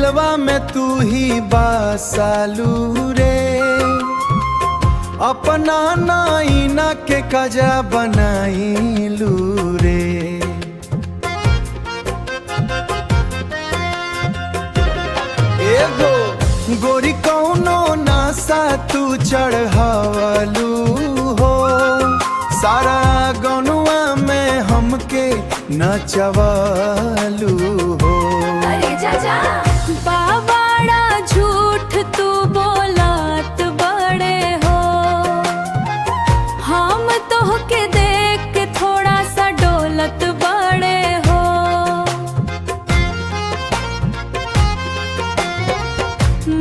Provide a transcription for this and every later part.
दिलवा में तू ही बासालू रे, अपना नाइना के कजा बनाईलू रे। एगो गोरी कौनो नासा तू चढ़ावलू हो, सारा गनुआ में हमके नचवालू हो। अरे चाचा बाबाड़ा झूठ तू बोलात बड़े हो, हम तोहके देख के थोड़ा सा डोलत बड़े हो।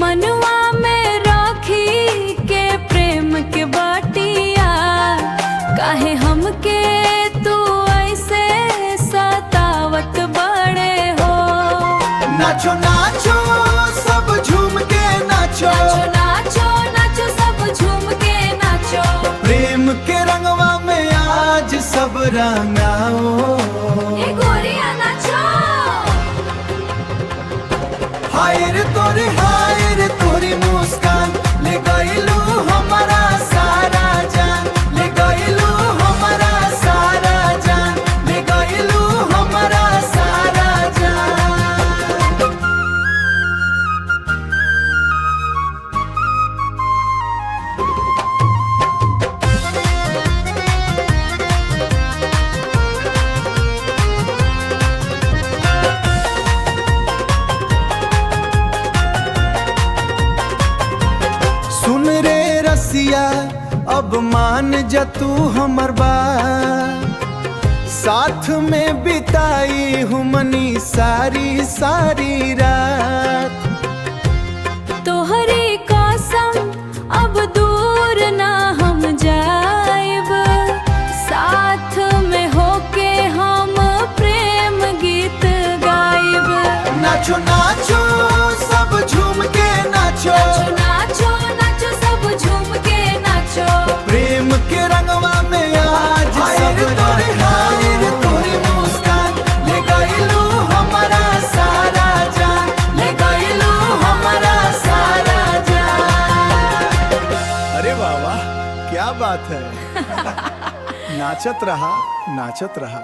मनुआ में राखी के प्रेम के बाटिया, काहे हमके तू ऐसे सतावत बड़े हो। नाचो नाचो सब झूम के नाचो, नाचो नाचो नाचो सब झूम के नाचो। प्रेम के रंगवा में आज सब रंगाओ। ए गोरिया नाचो। हाय रे तोरी मुस्कान ले गइलू हमारा सारा जान, ले गइलू हमारा सारा जान, ले गइलू हमारा सारा जान। सुन रे रसिया अब मान जा तू हमर बात, साथ में बिताई हुमनी सारी सारी रात। तोहरी कसम अब दूर ना हम जाएब, साथ में होके हम प्रेम गीत गाइब। नाचो नाचो सब झूम के नाचो, नाचो नाचो नाचो सब झूम के नाचो। प्रेम के रंगवा में आज सब रंगाओ। तोरी मुस्कान ले गइलू हमारा सारा जान, ले गइलू हमारा सारा जान। अरे वाह वाह क्या बात है। नाचत रहा नाचत रहा।